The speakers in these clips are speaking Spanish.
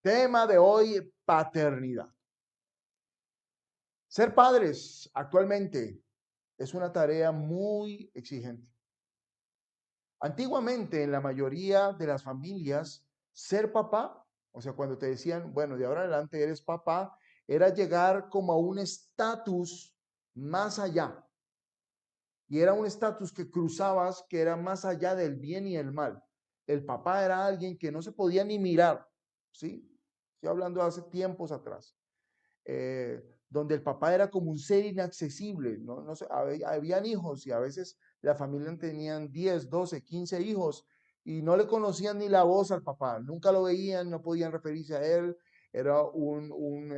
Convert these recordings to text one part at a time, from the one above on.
Tema de hoy, paternidad. Ser padres actualmente es una tarea muy exigente. Antiguamente, en la mayoría de las familias, ser papá, o sea, cuando te decían, bueno, de ahora en adelante eres papá, era llegar como a un estatus más allá. Y era un estatus que cruzabas que era más allá del bien y el mal. El papá era alguien que no se podía ni mirar, ¿sí? Estoy hablando de hace tiempos atrás. Donde el papá era como un ser inaccesible, ¿no? No sé, habían hijos y a veces la familia tenían 10, 12, 15 hijos y no le conocían ni la voz al papá, nunca lo veían, no podían referirse a él, era un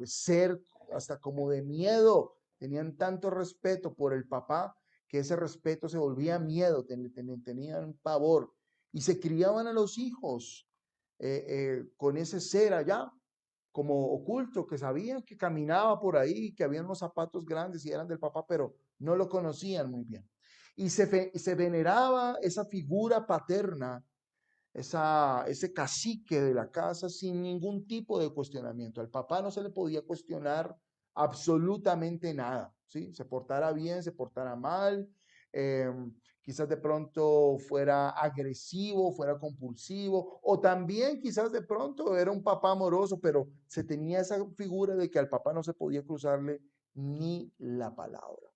ser hasta como de miedo, tenían tanto respeto por el papá que ese respeto se volvía miedo, tenían pavor y se criaban a los hijos con ese ser allá como oculto, que sabían que caminaba por ahí, que había unos zapatos grandes y eran del papá, pero no lo conocían muy bien. Y se veneraba esa figura paterna, ese cacique de la casa sin ningún tipo de cuestionamiento. Al papá no se le podía cuestionar absolutamente nada, ¿sí? Se portara bien, se portara mal, eh, quizás de pronto fuera agresivo, fuera compulsivo, o también quizás de pronto era un papá amoroso, pero se tenía esa figura de que al papá no se podía cruzarle ni la palabra.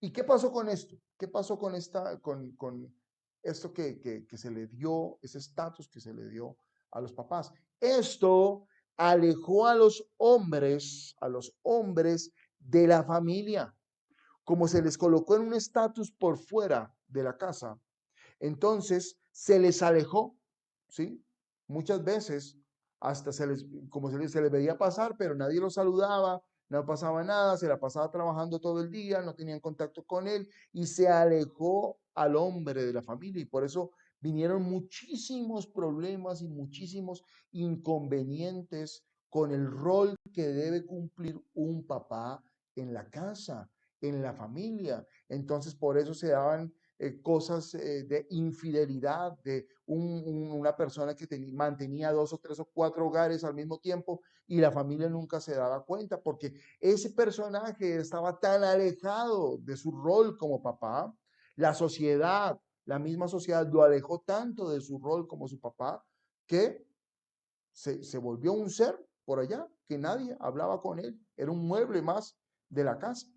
¿Y qué pasó con esto? ¿Qué pasó con esto que se le dio, ese estatus que se le dio a los papás? Esto alejó a los hombres de la familia, como se les colocó en un estatus por fuera de la casa, entonces se les alejó, ¿sí? Muchas veces hasta se les veía pasar, pero nadie los saludaba, no pasaba nada, se la pasaba trabajando todo el día, no tenían contacto con él y se alejó al hombre de la familia y por eso vinieron muchísimos problemas y muchísimos inconvenientes con el rol que debe cumplir un papá en la casa, en la familia. Entonces, por eso se daban cosas de infidelidad, de una persona que mantenía dos o tres o cuatro hogares al mismo tiempo y la familia nunca se daba cuenta porque ese personaje estaba tan alejado de su rol como papá, la sociedad, la misma sociedad lo alejó tanto de su rol como su papá que se volvió un ser por allá que nadie hablaba con él, era un mueble más de la casa.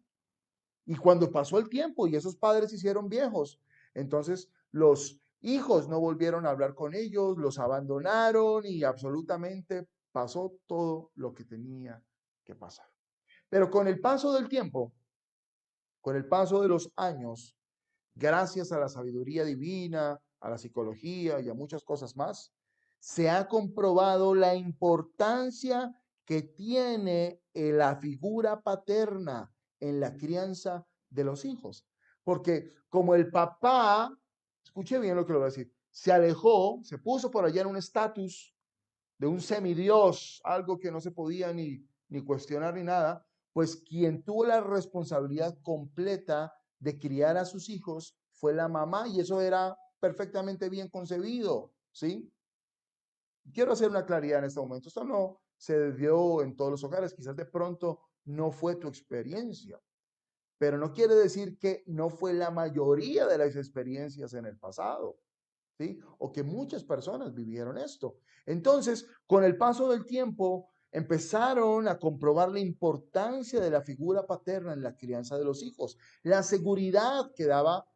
Y cuando pasó el tiempo y esos padres se hicieron viejos, entonces los hijos no volvieron a hablar con ellos, los abandonaron y absolutamente pasó todo lo que tenía que pasar. Pero con el paso del tiempo, con el paso de los años, gracias a la sabiduría divina, a la psicología y a muchas cosas más, se ha comprobado la importancia que tiene la figura paterna en la crianza de los hijos. Porque como el papá, escuche bien lo que le voy a decir, se alejó, se puso por allá en un estatus de un semidios, algo que no se podía ni cuestionar ni nada, pues quien tuvo la responsabilidad completa de criar a sus hijos fue la mamá y eso era perfectamente bien concebido, ¿sí? Quiero hacer una claridad en este momento. Esto no se dio en todos los hogares, quizás de pronto no fue tu experiencia, pero no quiere decir que no fue la mayoría de las experiencias en el pasado. ¿Sí? O que muchas personas vivieron esto. Entonces, con el paso del tiempo, empezaron a comprobar la importancia de la figura paterna en la crianza de los hijos, la seguridad que daba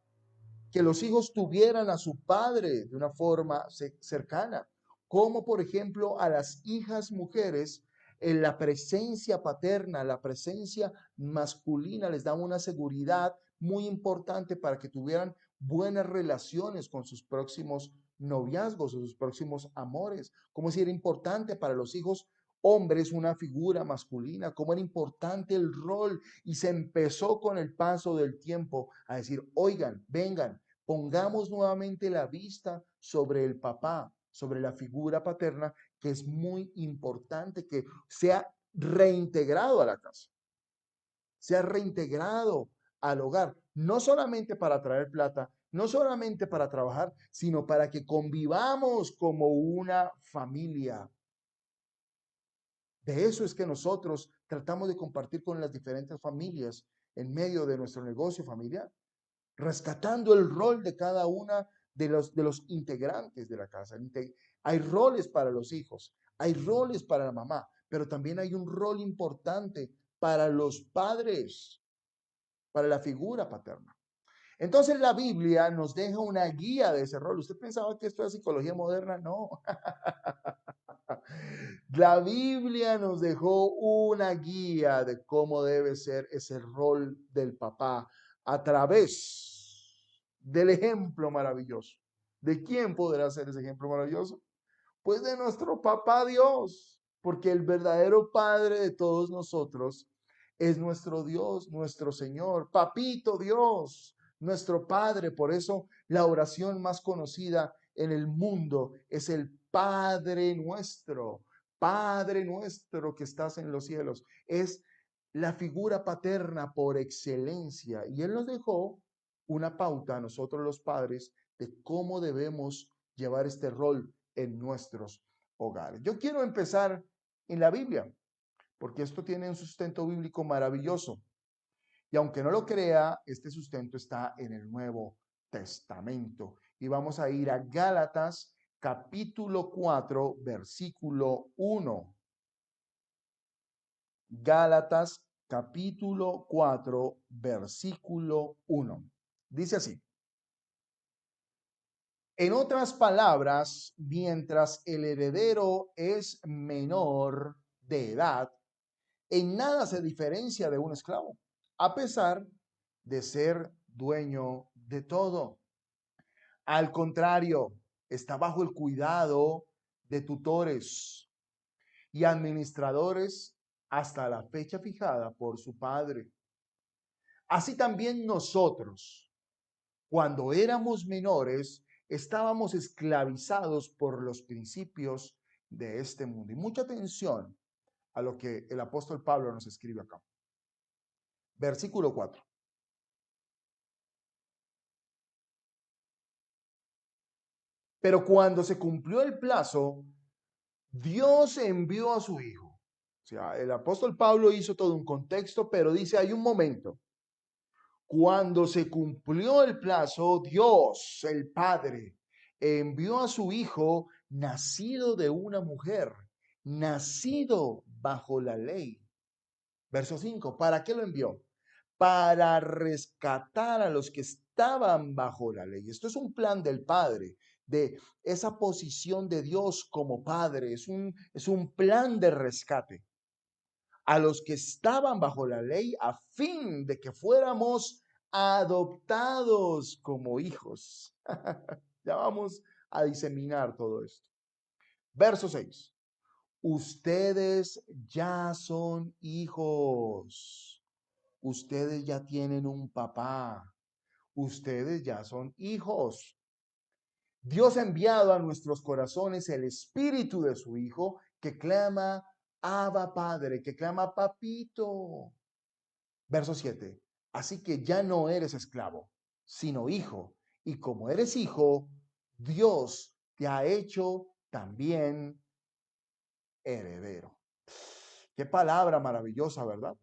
que los hijos tuvieran a su padre de una forma cercana, como por ejemplo a las hijas mujeres, en la presencia paterna, la presencia masculina les daba una seguridad muy importante para que tuvieran buenas relaciones con sus próximos noviazgos o sus próximos amores, como si era importante para los hijos hombres una figura masculina, cómo era importante el rol y se empezó con el paso del tiempo a decir, oigan, vengan, pongamos nuevamente la vista sobre el papá, sobre la figura paterna, que es muy importante que sea reintegrado a la casa, sea reintegrado al hogar, no solamente para traer plata, no solamente para trabajar, sino para que convivamos como una familia. De eso es que nosotros tratamos de compartir con las diferentes familias en medio de nuestro negocio familiar, rescatando el rol de cada una de los integrantes de la casa. Hay roles para los hijos, hay roles para la mamá, pero también hay un rol importante para los padres, para la figura paterna. Entonces la Biblia nos deja una guía de ese rol. ¿Usted pensaba que esto es psicología moderna? No. La Biblia nos dejó una guía de cómo debe ser ese rol del papá a través del ejemplo maravilloso. ¿De quién podrá ser ese ejemplo maravilloso? Pues de nuestro papá Dios, porque el verdadero Padre de todos nosotros es nuestro Dios, nuestro Señor, Papito Dios, nuestro Padre. Por eso la oración más conocida en el mundo es el Padre nuestro que estás en los cielos. Es la figura paterna por excelencia. Y Él nos dejó una pauta a nosotros los padres de cómo debemos llevar este rol en nuestros hogares. Yo quiero empezar en la Biblia, porque esto tiene un sustento bíblico maravilloso. Y aunque no lo crea, este sustento está en el Nuevo Testamento. Y vamos a ir a Gálatas capítulo 4, versículo 1. Gálatas capítulo 4, versículo 1. Dice así: en otras palabras, mientras el heredero es menor de edad, en nada se diferencia de un esclavo, a pesar de ser dueño de todo. Al contrario, está bajo el cuidado de tutores y administradores hasta la fecha fijada por su padre. Así también nosotros, cuando éramos menores, estábamos esclavizados por los principios de este mundo. Y mucha atención a lo que el apóstol Pablo nos escribe acá. Versículo 4. Pero cuando se cumplió el plazo, Dios envió a su Hijo. O sea, el apóstol Pablo hizo todo un contexto, pero dice, hay un momento. Cuando se cumplió el plazo, Dios, el Padre, envió a su Hijo nacido de una mujer, nacido bajo la ley. Verso 5, ¿para qué lo envió? Para rescatar a los que estaban bajo la ley. Esto es un plan del Padre, de esa posición de Dios como Padre. Es un plan de rescate a los que estaban bajo la ley a fin de que fuéramos adoptados como hijos. Ya vamos a diseminar todo esto. Verso 6. Ustedes ya son hijos. Ustedes ya tienen un papá. Ustedes ya son hijos. Dios ha enviado a nuestros corazones el espíritu de su Hijo que clama, Abba Padre, que clama, Papito. Verso 7. Así que ya no eres esclavo, sino hijo. Y como eres hijo, Dios te ha hecho también heredero. Qué palabra maravillosa, ¿verdad?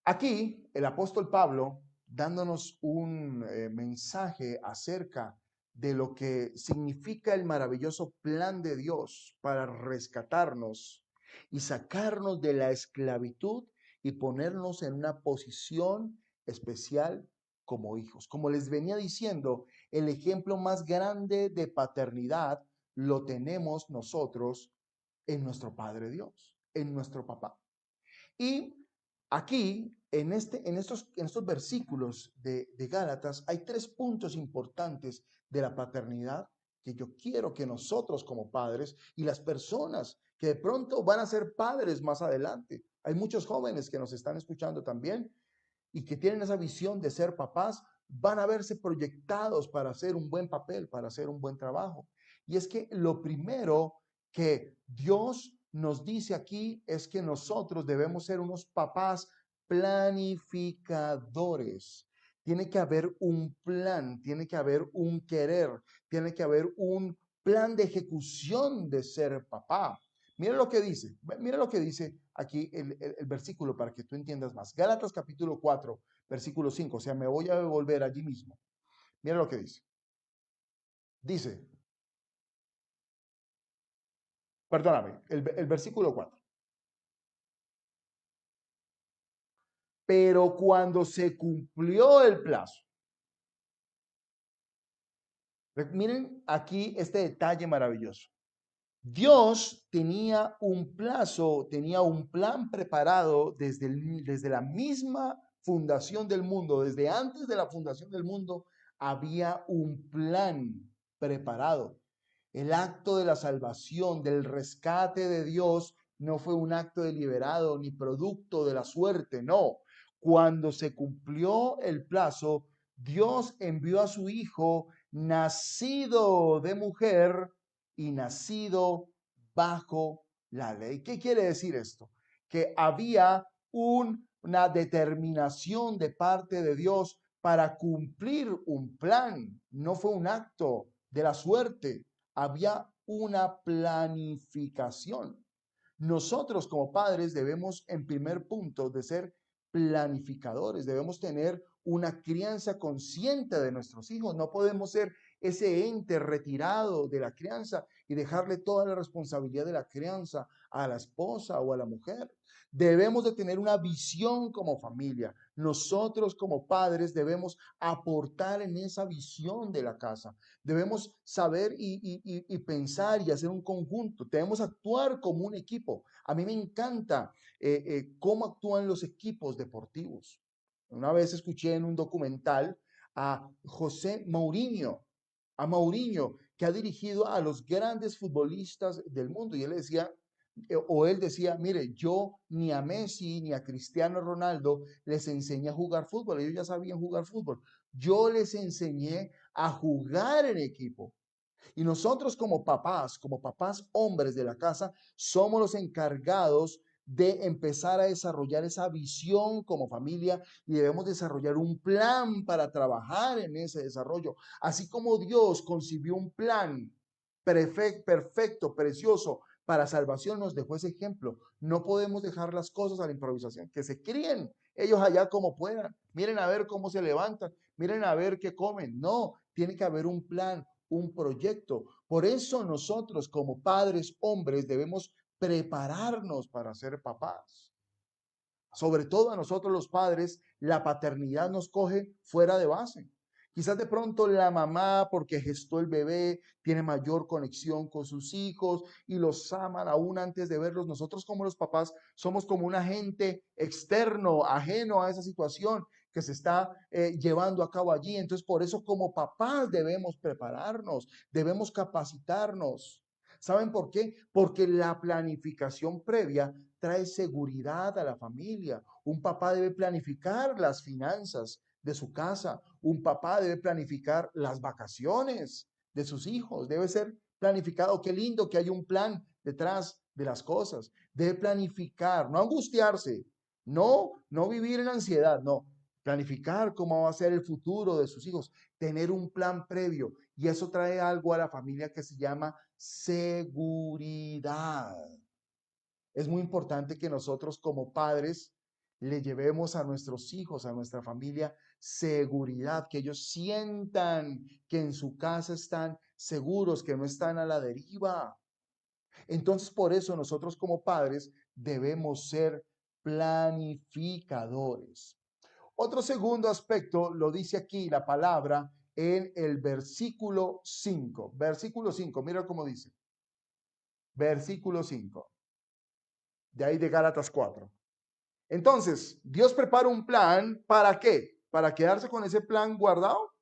Aquí el apóstol Pablo dándonos un mensaje acerca de lo que significa el maravilloso plan de Dios para rescatarnos y sacarnos de la esclavitud y ponernos en una posición especial como hijos. Como les venía diciendo, el ejemplo más grande de paternidad lo tenemos nosotros en nuestro Padre Dios, en nuestro papá. Y aquí, en estos versículos de Gálatas, hay tres puntos importantes de la paternidad que yo quiero que nosotros como padres y las personas que de pronto van a ser padres más adelante, hay muchos jóvenes que nos están escuchando también y que tienen esa visión de ser papás, van a verse proyectados para hacer un buen papel, para hacer un buen trabajo. Y es que lo primero que Dios nos dice aquí es que nosotros debemos ser unos papás planificadores. Tiene que haber un plan, tiene que haber un querer, tiene que haber un plan de ejecución de ser papá. Mira lo que dice aquí el versículo para que tú entiendas más. Gálatas capítulo 4, versículo 5. O sea, me voy a devolver allí mismo. Mira lo que dice. Dice, perdóname, el versículo 4. Pero cuando se cumplió el plazo, miren aquí este detalle maravilloso. Dios tenía un plazo, tenía un plan preparado desde la misma fundación del mundo, desde antes de la fundación del mundo, había un plan preparado. El acto de la salvación, del rescate de Dios, no fue un acto deliberado ni producto de la suerte, no. Cuando se cumplió el plazo, Dios envió a su Hijo, nacido de mujer, y nacido bajo la ley. ¿Qué quiere decir esto? Que había una determinación de parte de Dios para cumplir un plan. No fue un acto de la suerte, había una planificación. Nosotros como padres debemos, en primer punto, de ser planificadores, debemos tener una crianza consciente de nuestros hijos, no podemos ser ese ente retirado de la crianza y dejarle toda la responsabilidad de la crianza a la esposa o a la mujer. Debemos de tener una visión como familia. Nosotros como padres debemos aportar en esa visión de la casa. Debemos saber y pensar y hacer un conjunto. Debemos actuar como un equipo. A mí me encanta cómo actúan los equipos deportivos. Una vez escuché en un documental a José Mourinho, que ha dirigido a los grandes futbolistas del mundo. Y él decía, mire, yo ni a Messi ni a Cristiano Ronaldo les enseñé a jugar fútbol, ellos ya sabían jugar fútbol. Yo les enseñé a jugar en equipo. Y nosotros como papás hombres de la casa, somos los encargados de empezar a desarrollar esa visión como familia y debemos desarrollar un plan para trabajar en ese desarrollo. Así como Dios concibió un plan perfecto, precioso para salvación, nos dejó ese ejemplo. No podemos dejar las cosas a la improvisación, que se críen ellos allá como puedan. Miren a ver cómo se levantan, miren a ver qué comen. No, tiene que haber un plan, un proyecto. Por eso nosotros como padres, hombres, debemos prepararnos para ser papás. Sobre todo a nosotros los padres, la paternidad nos coge fuera de base. Quizás de pronto la mamá, porque gestó el bebé, tiene mayor conexión con sus hijos y los aman aún antes de verlos. Nosotros como los papás somos como un agente externo, ajeno a esa situación que se está llevando a cabo allí. Entonces, por eso como papás debemos prepararnos, debemos capacitarnos. ¿Saben por qué? Porque la planificación previa trae seguridad a la familia. Un papá debe planificar las finanzas de su casa. Un papá debe planificar las vacaciones de sus hijos. Debe ser planificado. Qué lindo que hay un plan detrás de las cosas. Debe planificar, no angustiarse, no vivir en ansiedad, no. Planificar cómo va a ser el futuro de sus hijos, tener un plan previo. Y eso trae algo a la familia que se llama seguridad. Es muy importante que nosotros como padres le llevemos a nuestros hijos, a nuestra familia, seguridad, que ellos sientan que en su casa están seguros, que no están a la deriva. Entonces, por eso nosotros como padres debemos ser planificadores. Otro segundo aspecto lo dice aquí la palabra en el versículo 5. Versículo 5, mira cómo dice. Versículo 5. De ahí de Gálatas 4. Entonces, Dios prepara un plan, ¿para qué? ¿Para quedarse con ese plan guardado?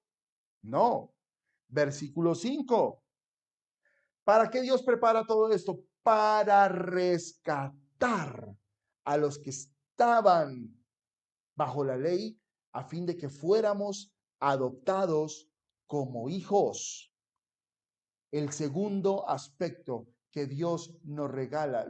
No. Versículo 5. ¿Para qué Dios prepara todo esto? Para rescatar a los que estaban bajo la ley a fin de que fuéramos adoptados como hijos. El segundo aspecto que Dios nos regala,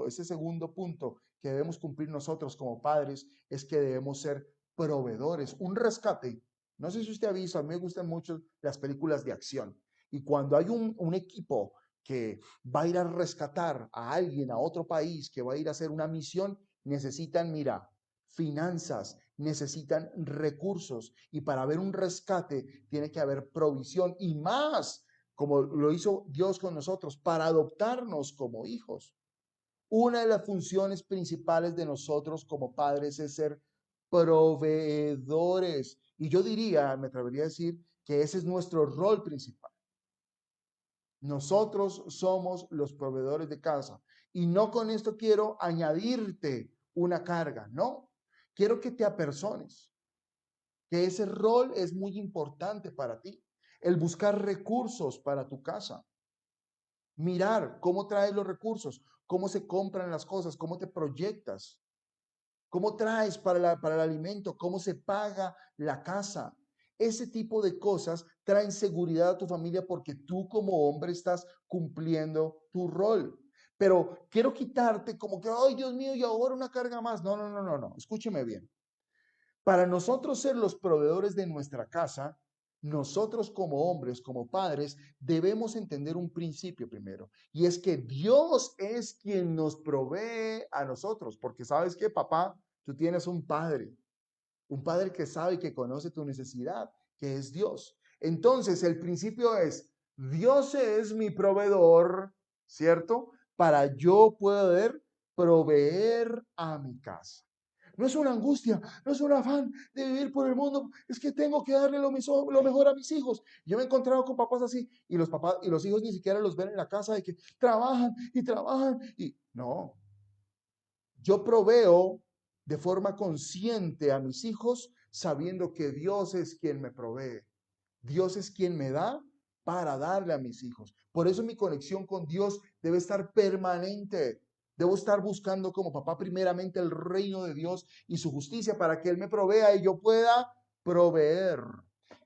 ese segundo punto que debemos cumplir nosotros como padres es que debemos ser proveedores, un rescate. No sé si usted ha visto, a mí me gustan mucho las películas de acción y cuando hay un equipo que va a ir a rescatar a alguien a otro país, que va a ir a hacer una misión, necesitan, mira, finanzas, necesitan recursos y para haber un rescate tiene que haber provisión y más, como lo hizo Dios con nosotros, para adoptarnos como hijos. Una de las funciones principales de nosotros como padres es ser proveedores. Y yo diría, me atrevería a decir, que ese es nuestro rol principal. Nosotros somos los proveedores de casa. Y no con esto quiero añadirte una carga, no. Quiero que te apersones, que ese rol es muy importante para ti. El buscar recursos para tu casa. Mirar cómo traes los recursos, cómo se compran las cosas, cómo te proyectas, cómo traes para el alimento, cómo se paga la casa. Ese tipo de cosas traen seguridad a tu familia porque tú como hombre estás cumpliendo tu rol. Pero quiero quitarte como que, ay Dios mío, y ahora una carga más. No, no, no, no, no. Escúcheme bien. Para nosotros ser los proveedores de nuestra casa, nosotros como hombres, como padres, debemos entender un principio primero, y es que Dios es quien nos provee a nosotros, porque sabes que, papá, tú tienes un padre que sabe y que conoce tu necesidad, que es Dios. Entonces, el principio es, Dios es mi proveedor, ¿cierto? Para yo poder proveer a mi casa. No es una angustia, no es un afán de vivir por el mundo, es que tengo que darle lo mejor a mis hijos. Yo me he encontrado con papás así y los papás y los hijos ni siquiera los ven en la casa de que trabajan y trabajan y no. Yo proveo de forma consciente a mis hijos sabiendo que Dios es quien me provee. Dios es quien me da para darle a mis hijos. Por eso mi conexión con Dios debe estar permanente. Debo estar buscando como papá primeramente el reino de Dios y su justicia para que Él me provea y yo pueda proveer.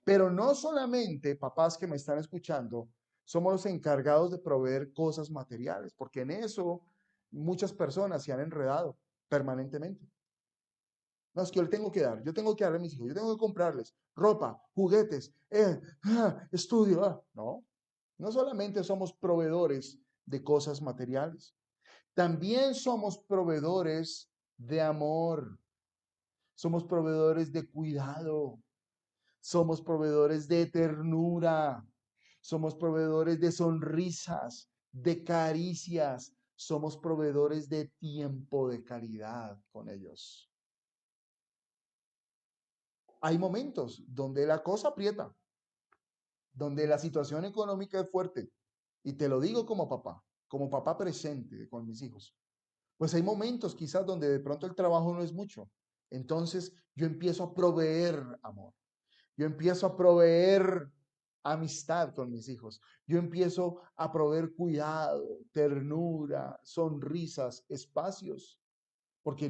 Pero no solamente papás que me están escuchando somos los encargados de proveer cosas materiales, porque en eso muchas personas se han enredado permanentemente. No, es que yo le tengo que dar, yo tengo que darle a mis hijos, yo tengo que comprarles ropa, juguetes, estudio. No, no solamente somos proveedores de cosas materiales, también somos proveedores de amor, somos proveedores de cuidado, somos proveedores de ternura, somos proveedores de sonrisas, de caricias, somos proveedores de tiempo de calidad con ellos. Hay momentos donde la cosa aprieta, donde la situación económica es fuerte, y te lo digo como papá presente con mis hijos. Pues hay momentos quizás donde de pronto el trabajo no es mucho. Entonces yo empiezo a proveer amor. Yo empiezo a proveer amistad con mis hijos. Yo empiezo a proveer cuidado, ternura, sonrisas, espacios. Porque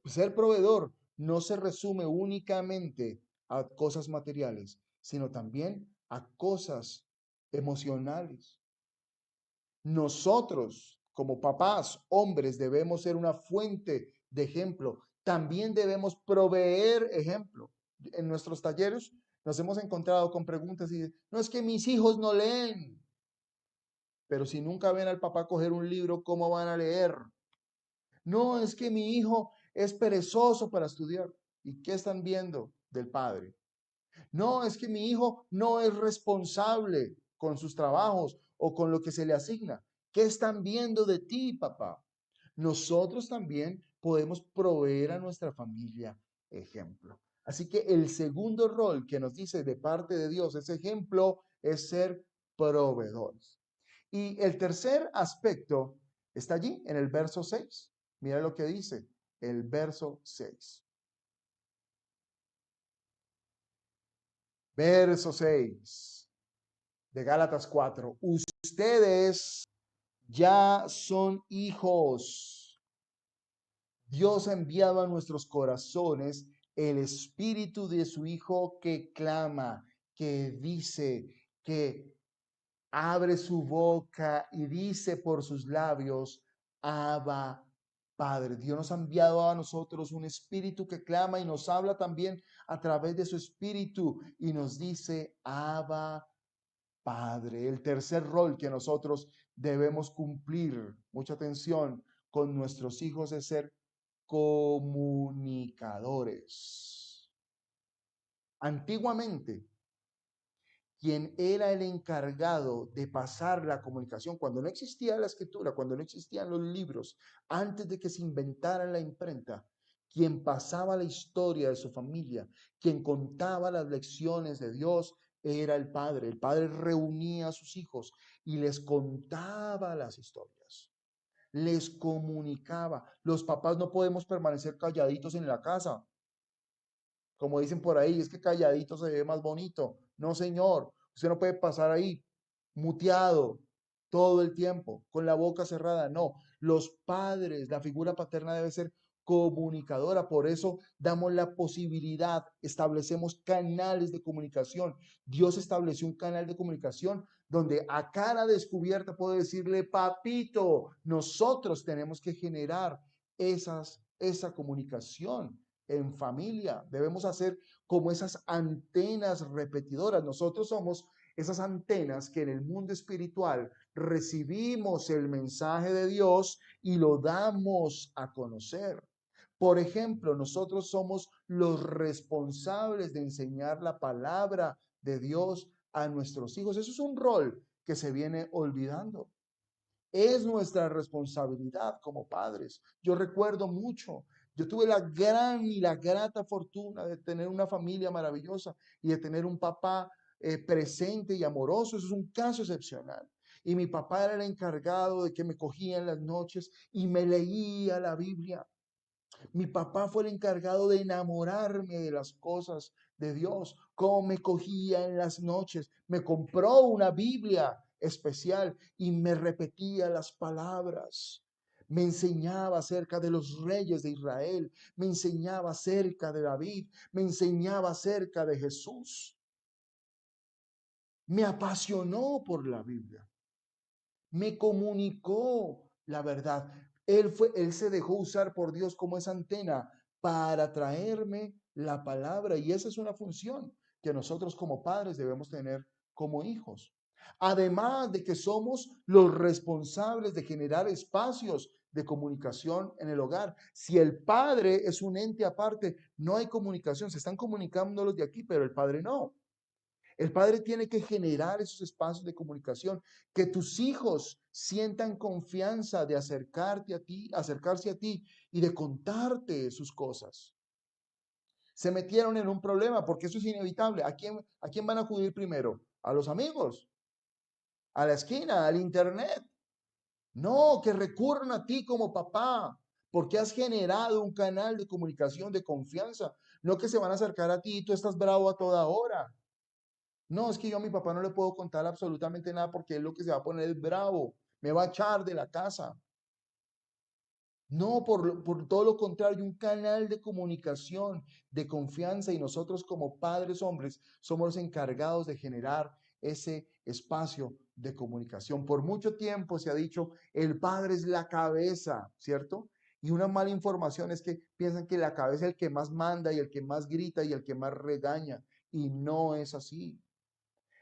ser proveedor no se resume únicamente a cosas materiales, sino también a cosas emocionales. Nosotros, como papás, hombres, debemos ser una fuente de ejemplo. También debemos proveer ejemplo. En nuestros talleres nos hemos encontrado con preguntas y no es que mis hijos no leen, pero si nunca ven al papá coger un libro, ¿cómo van a leer? No, es que mi hijo es perezoso para estudiar. ¿Y qué están viendo del padre? No, es que mi hijo no es responsable con sus trabajos o con lo que se le asigna. ¿Qué están viendo de ti, papá? Nosotros también podemos proveer a nuestra familia ejemplo. Así que el segundo rol que nos dice de parte de Dios, ese ejemplo, es ser proveedores. Y el tercer aspecto está allí en el verso 6. Mira lo que dice el verso 6. Verso 6 de Gálatas 4. Ustedes ya son hijos. Dios ha enviado a nuestros corazones el espíritu de su Hijo que clama, que dice, que abre su boca y dice por sus labios, Abba, Padre. Dios nos ha enviado a nosotros un espíritu que clama y nos habla también a través de su espíritu y nos dice, Abba, Padre. El tercer rol que nosotros debemos cumplir, mucha atención, con nuestros hijos es ser comunicadores. Antiguamente, quien era el encargado de pasar la comunicación, cuando no existía la escritura, cuando no existían los libros, antes de que se inventara la imprenta, quien pasaba la historia de su familia, quien contaba las lecciones de Dios, era el padre. El padre reunía a sus hijos y les contaba las historias, les comunicaba. Los papás no podemos permanecer calladitos en la casa. Como dicen por ahí, es que calladito se ve más bonito. No, señor, usted no puede pasar ahí muteado todo el tiempo, con la boca cerrada. No, los padres, la figura paterna debe ser comunicadora. Por eso damos la posibilidad, establecemos canales de comunicación. Dios estableció un canal de comunicación donde a cara descubierta puedo decirle, papito, nosotros tenemos que generar esa comunicación en familia. Debemos hacer como esas antenas repetidoras. Nosotros somos esas antenas que en el mundo espiritual recibimos el mensaje de Dios y lo damos a conocer. Por ejemplo, nosotros somos los responsables de enseñar la palabra de Dios a nuestros hijos. Eso es un rol que se viene olvidando. Es nuestra responsabilidad como padres. Yo recuerdo mucho, yo tuve la gran y la grata fortuna de tener una familia maravillosa y de tener un papá presente y amoroso. Eso es un caso excepcional. Y mi papá era el encargado de que me cogía en las noches y me leía la Biblia. Mi papá fue el encargado de enamorarme de las cosas de Dios, cómo me cogía en las noches, me compró una Biblia especial y me repetía las palabras. Me enseñaba acerca de los reyes de Israel, me enseñaba acerca de David, me enseñaba acerca de Jesús. Me apasionó por la Biblia, me comunicó la verdad. Él se dejó usar por Dios como esa antena para traerme la palabra y esa es una función que nosotros como padres debemos tener como hijos. Además de que somos los responsables de generar espacios de comunicación en el hogar. Si el padre es un ente aparte, no hay comunicación. Se están comunicando los de aquí, pero el padre no. El padre tiene que generar esos espacios de comunicación, que tus hijos sientan confianza de acercarse a ti y de contarte sus cosas. Se metieron en un problema, porque eso es inevitable. ¿A quién van a acudir primero? ¿A los amigos? ¿A la esquina? ¿Al internet? No, que recurran a ti como papá, porque has generado un canal de comunicación de confianza. No que se van a acercar a ti y tú estás bravo a toda hora. No, es que yo a mi papá no le puedo contar absolutamente nada porque él lo que se va a poner es bravo, me va a echar de la casa. No, por todo lo contrario, un canal de comunicación, de confianza y nosotros como padres hombres somos los encargados de generar ese espacio de comunicación. Por mucho tiempo se ha dicho, el padre es la cabeza, ¿cierto? Y una mala información es que piensan que la cabeza es el que más manda y el que más grita y el que más regaña. Y no es así.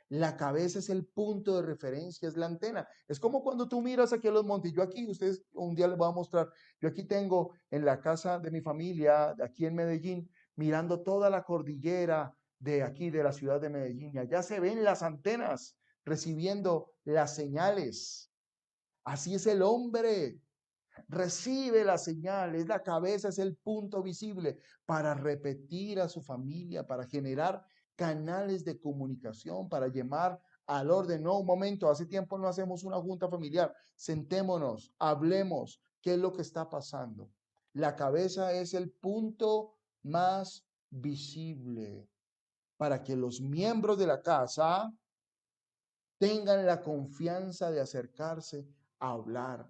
La cabeza es el punto de referencia, es la antena. Es como cuando tú miras aquí a los montes. Yo aquí, ustedes un día les voy a mostrar, yo aquí tengo en la casa de mi familia, aquí en Medellín, mirando toda la cordillera de aquí, de la ciudad de Medellín. Y allá se ven las antenas recibiendo las señales. Así es el hombre. Recibe las señales, la cabeza es el punto visible para repetir a su familia, para generar canales de comunicación, para llamar al orden. No, un momento, hace tiempo no hacemos una junta familiar. Sentémonos, hablemos, ¿qué es lo que está pasando? La cabeza es el punto más visible para que los miembros de la casa tengan la confianza de acercarse a hablar.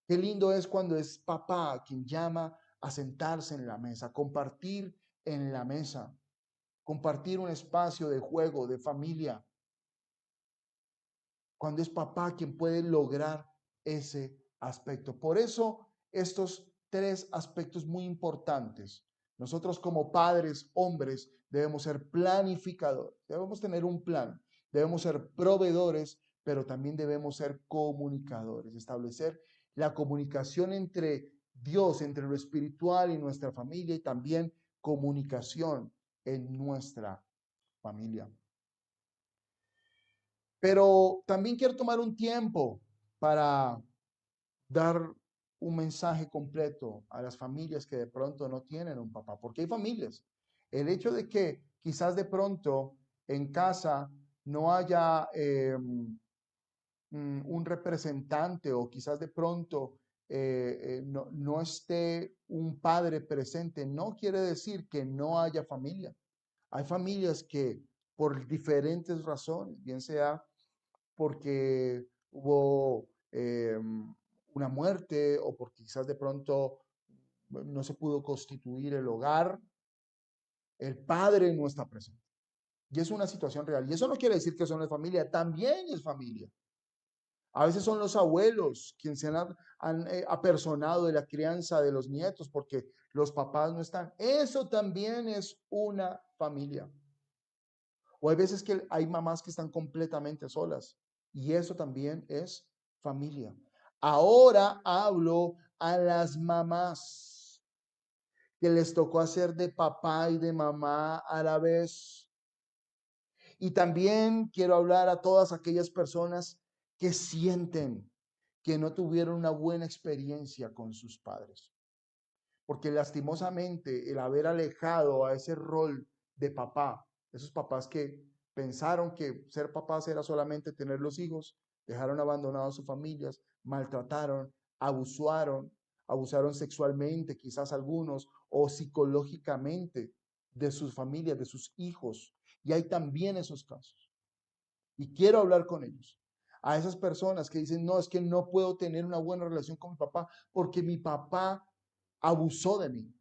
Qué lindo es cuando es papá quien llama a sentarse en la mesa, compartir en la mesa, compartir un espacio de juego, de familia. Cuando es papá quien puede lograr ese aspecto. Por eso estos tres aspectos muy importantes. Nosotros como padres, hombres, debemos ser planificadores, debemos tener un plan, debemos ser proveedores, pero también debemos ser comunicadores, establecer la comunicación entre Dios, entre lo espiritual y nuestra familia, y también comunicación en nuestra familia. Pero también quiero tomar un tiempo para dar un mensaje completo a las familias que de pronto no tienen un papá, porque hay familias. El hecho de que quizás de pronto en casa no haya un representante, o quizás de pronto no esté un padre presente, no quiere decir que no haya familia. Hay familias que por diferentes razones, bien sea porque hubo una muerte, o porque quizás de pronto no se pudo constituir el hogar, el padre no está presente. Y es una situación real. Y eso no quiere decir que eso no es familia, también es familia. A veces son los abuelos quienes se han apersonado de la crianza de los nietos porque los papás no están. Eso también es una familia. O hay veces que hay mamás que están completamente solas y eso también es familia. Ahora hablo a las mamás que les tocó hacer de papá y de mamá a la vez. Y también quiero hablar a todas aquellas personas que sienten que no tuvieron una buena experiencia con sus padres. Porque lastimosamente el haber alejado a ese rol de papá, esos papás que pensaron que ser papás era solamente tener los hijos, dejaron abandonados sus familias, maltrataron, abusaron sexualmente, quizás algunos, o psicológicamente de sus familias, de sus hijos. Y hay también esos casos. Y quiero hablar con ellos. A esas personas que dicen, no, es que no puedo tener una buena relación con mi papá porque mi papá abusó de mí,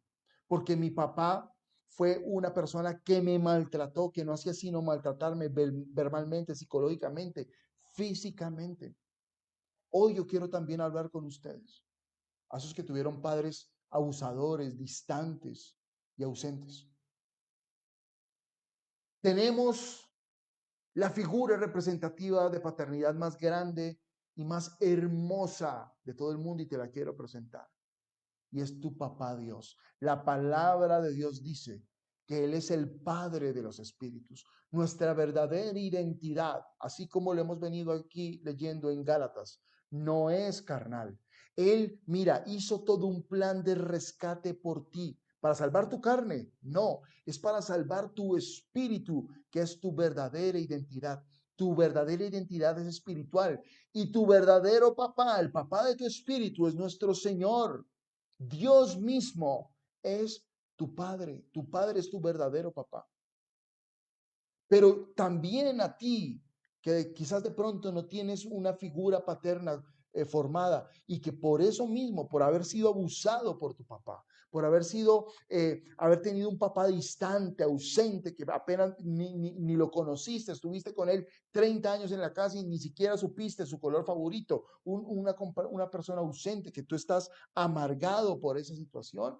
porque mi papá fue una persona que me maltrató, que no hacía sino maltratarme verbalmente, psicológicamente, físicamente. Hoy yo quiero también hablar con ustedes, a esos que tuvieron padres abusadores, distantes y ausentes. Tenemos la figura representativa de paternidad más grande y más hermosa de todo el mundo, y te la quiero presentar. Y es tu papá Dios. La palabra de Dios dice que Él es el Padre de los espíritus. Nuestra verdadera identidad, así como lo hemos venido aquí leyendo en Gálatas, no es carnal. Él, mira, hizo todo un plan de rescate por ti. ¿Para salvar tu carne? No, es para salvar tu espíritu, que es tu verdadera identidad. Tu verdadera identidad es espiritual. Y tu verdadero papá, el papá de tu espíritu, es nuestro Señor. Dios mismo es tu padre. Tu padre es tu verdadero papá. Pero también a ti, que quizás de pronto no tienes una figura paterna formada, y que por eso mismo, por haber sido abusado por tu papá, por haber tenido un papá distante, ausente, que apenas ni lo conociste, estuviste con él 30 años en la casa y ni siquiera supiste su color favorito, una persona ausente, que tú estás amargado por esa situación.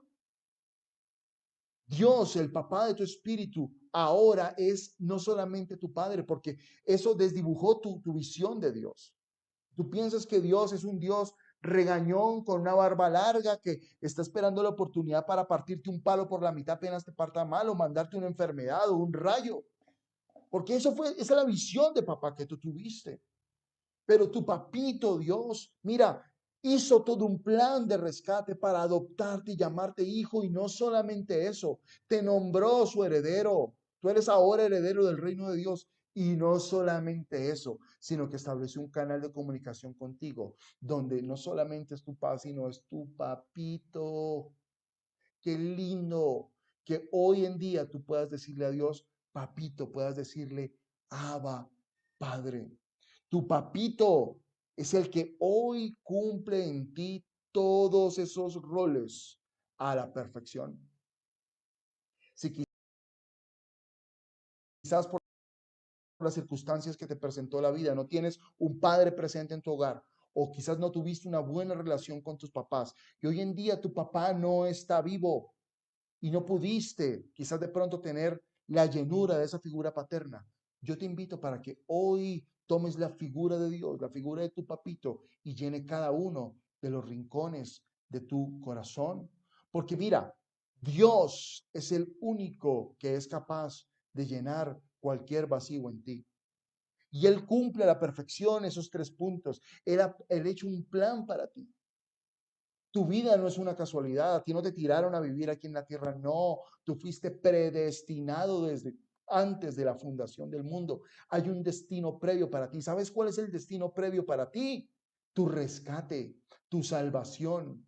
Dios, el papá de tu espíritu, ahora es no solamente tu padre, porque eso desdibujó tu visión de Dios. Tú piensas que Dios es un Dios regañón con una barba larga que está esperando la oportunidad para partirte un palo por la mitad apenas te parta mal, o mandarte una enfermedad o un rayo. Porque esa es la visión de papá que tú tuviste. Pero tu papito Dios, mira, hizo todo un plan de rescate para adoptarte y llamarte hijo, y no solamente eso, te nombró su heredero. Tú eres ahora heredero del reino de Dios. Y no solamente eso, sino que estableció un canal de comunicación contigo, donde no solamente es tu papá, sino es tu papito. Qué lindo que hoy en día tú puedas decirle a Dios, papito, puedas decirle, Abba, Padre. Tu papito es el que hoy cumple en ti todos esos roles a la perfección. Si quizás por las circunstancias que te presentó la vida no tienes un padre presente en tu hogar, o quizás no tuviste una buena relación con tus papás, y hoy en día tu papá no está vivo y no pudiste quizás de pronto tener la llenura de esa figura paterna, yo te invito para que hoy tomes la figura de Dios, la figura de tu papito y llene cada uno de los rincones de tu corazón. Porque mira, Dios es el único que es capaz de llenar cualquier vacío en ti. Y Él cumple a la perfección esos 3 puntos. Él ha hecho un plan para ti. Tu vida no es una casualidad. A ti no te tiraron a vivir aquí en la tierra. No, tú fuiste predestinado desde antes de la fundación del mundo. Hay un destino previo para ti. ¿Sabes cuál es el destino previo para ti? Tu rescate, tu salvación,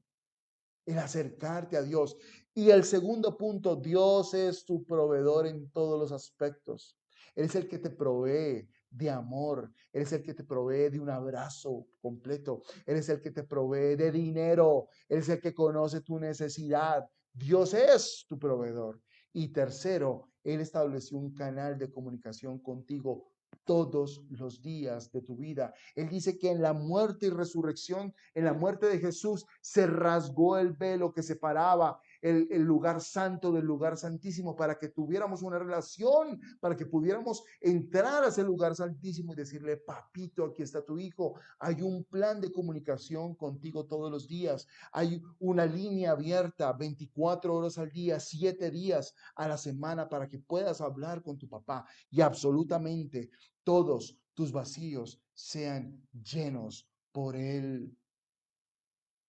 el acercarte a Dios. Y el segundo punto, Dios es tu proveedor en todos los aspectos. Él es el que te provee de amor, Él es el que te provee de un abrazo completo, Él es el que te provee de dinero, Él es el que conoce tu necesidad. Dios es tu proveedor. Y tercero, Él estableció un canal de comunicación contigo todos los días de tu vida. Él dice que en la muerte y resurrección, en la muerte de Jesús, se rasgó el velo que separaba el lugar santo del lugar santísimo para que tuviéramos una relación, para que pudiéramos entrar a ese lugar santísimo y decirle, papito, aquí está tu hijo. Hay un plan de comunicación contigo todos los días. Hay una línea abierta 24 horas al día, 7 días a la semana para que puedas hablar con tu papá y absolutamente todos tus vacíos sean llenos por Él.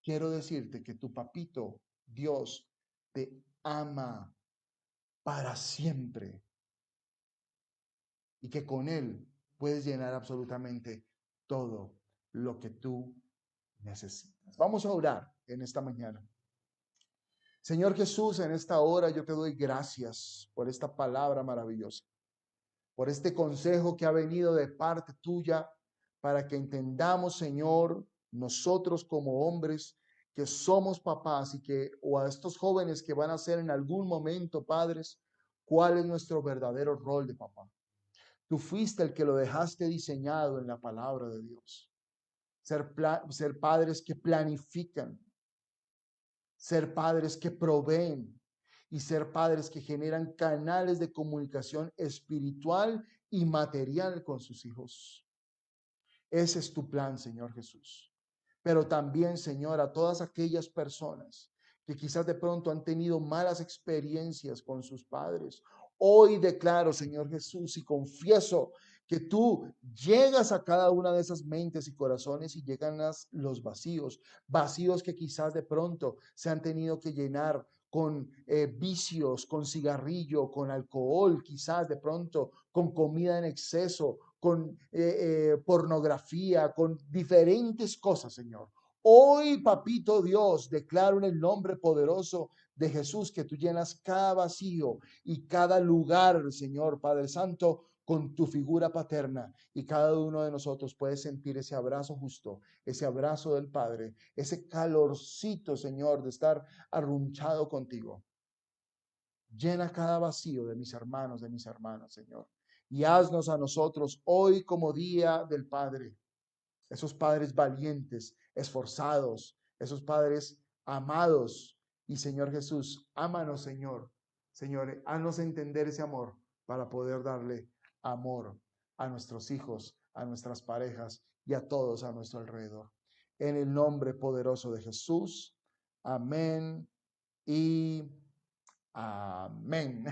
Quiero decirte que tu papito, Dios, te ama para siempre y que con Él puedes llenar absolutamente todo lo que tú necesitas. Vamos a orar en esta mañana. Señor Jesús, en esta hora yo te doy gracias por esta palabra maravillosa, por este consejo que ha venido de parte tuya para que entendamos, Señor, nosotros como hombres que somos papás y que, o a estos jóvenes que van a ser en algún momento padres, cuál es nuestro verdadero rol de papá. Tú fuiste el que lo dejaste diseñado en la palabra de Dios. Ser padres que planifican, ser padres que proveen y ser padres que generan canales de comunicación espiritual y material con sus hijos. Ese es tu plan, Señor Jesús. Pero también, Señor, a todas aquellas personas que quizás de pronto han tenido malas experiencias con sus padres. Hoy declaro, Señor Jesús, y confieso que tú llegas a cada una de esas mentes y corazones y llegan los vacíos, vacíos que quizás de pronto se han tenido que llenar con vicios, con cigarrillo, con alcohol, quizás de pronto con comida en exceso, con pornografía, con diferentes cosas, Señor. Hoy, papito Dios, declaro en el nombre poderoso de Jesús que tú llenas cada vacío y cada lugar, Señor Padre Santo, con tu figura paterna, y cada uno de nosotros puede sentir ese abrazo justo, ese abrazo del Padre, ese calorcito, Señor, de estar arrunchado contigo. Llena cada vacío de mis hermanos, de mis hermanas, Señor. Y haznos a nosotros hoy como día del Padre, esos padres valientes, esforzados, esos padres amados. Y Señor Jesús, ámanos, Señor. Señor, haznos entender ese amor para poder darle amor a nuestros hijos, a nuestras parejas y a todos a nuestro alrededor. En el nombre poderoso de Jesús. Amén y amén.